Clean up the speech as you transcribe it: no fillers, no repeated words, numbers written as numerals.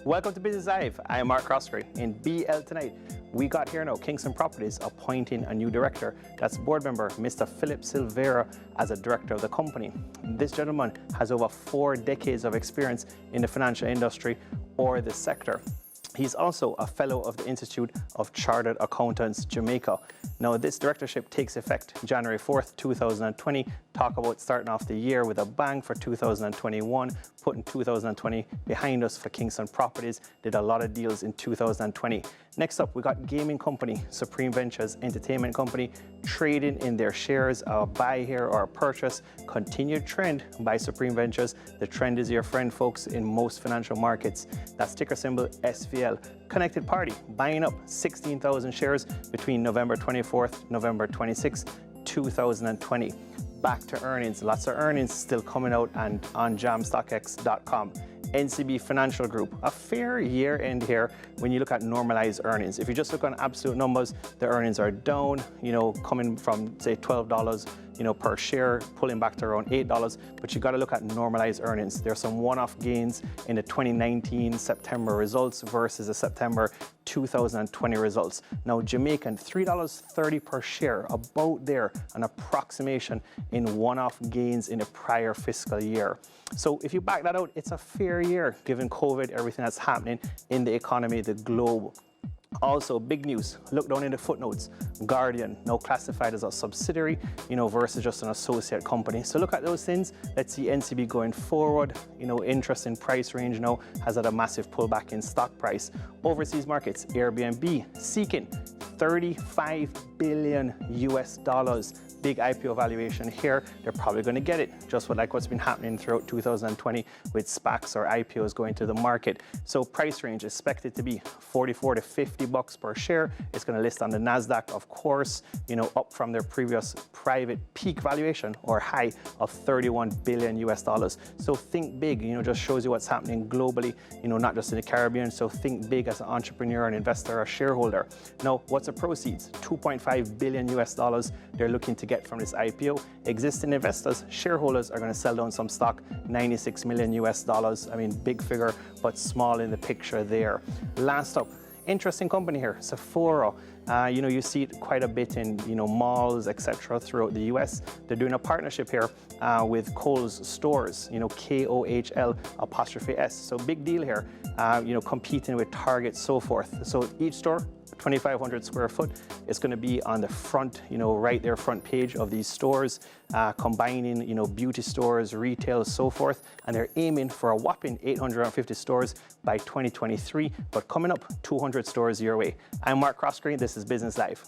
Welcome to Business Live. I am Mark Croskery. In BL tonight, we got here now Kingston Properties appointing a new director. That's board member Mr. Philip Silveira as a director of the company. This gentleman has over 4 decades of experience in the financial industry or the sector. He's also a fellow of the Institute of Chartered Accountants, Jamaica. Now, this directorship takes effect January 4th, 2020. Talk about starting off the year with a bang for 2021, putting 2020 behind us for Kingston Properties. Did a lot of deals in 2020. Next up, we got gaming company, Supreme Ventures Entertainment Company, trading in their shares, a buy here or a purchase. Continued trend by Supreme Ventures. The trend is your friend, folks, in most financial markets. That's ticker symbol SVL. Connected Party, buying up 16,000 shares between November 24th, November 26th, 2020. Back to earnings, lots of earnings still coming out and on jamstockx.com. NCB Financial Group, a fair year end here when you look at normalized earnings. If you just look on absolute numbers, the earnings are down, coming from say $12, per share, pulling back to around $8, but you got to look at normalized earnings. There's some one-off gains in the 2019 September results versus the September 2020 results. Now, Jamaican, $3.30 per share, about there, an approximation in one-off gains in the prior fiscal year. So if you back that out, it's a fair year given COVID, everything that's happening in the economy, the globe. Also, big news, look down in the footnotes. Guardian, now classified as a subsidiary, versus just an associate company. So look at those things. Let's see NCB going forward. Interest in price range now has had a massive pullback in stock price. Overseas markets, Airbnb seeking $35 billion US. Big IPO valuation here. They're probably going to get it, just like what's been happening throughout 2020 with SPACs or IPOs going to the market. So price range is expected to be $44 to $50 per share. It's going to list on the NASDAQ, of course, up from their previous private peak valuation or high of $31 billion US. So think big, just shows you what's happening globally, not just in the Caribbean. So think big as an entrepreneur, an investor, a shareholder. Now, what's the proceeds? $2.5 billion US they're looking to get from this IPO. Existing investors, shareholders are going to sell down some stock, $96 million US. I mean, big figure, but small in the picture there. Last up, interesting company here, Sephora. You see it quite a bit in malls, etc. throughout the US. They're doing a partnership here with Kohl's stores, KOHL''S. So big deal here, competing with Target, so forth. So each store, 2,500 square foot. It's going to be on the front, right there, front page of these stores, combining, beauty stores, retail, so forth. And they're aiming for a whopping 850 stores by 2023, but coming up 200 stores your way. I'm Mark Croskery. This is Business Live.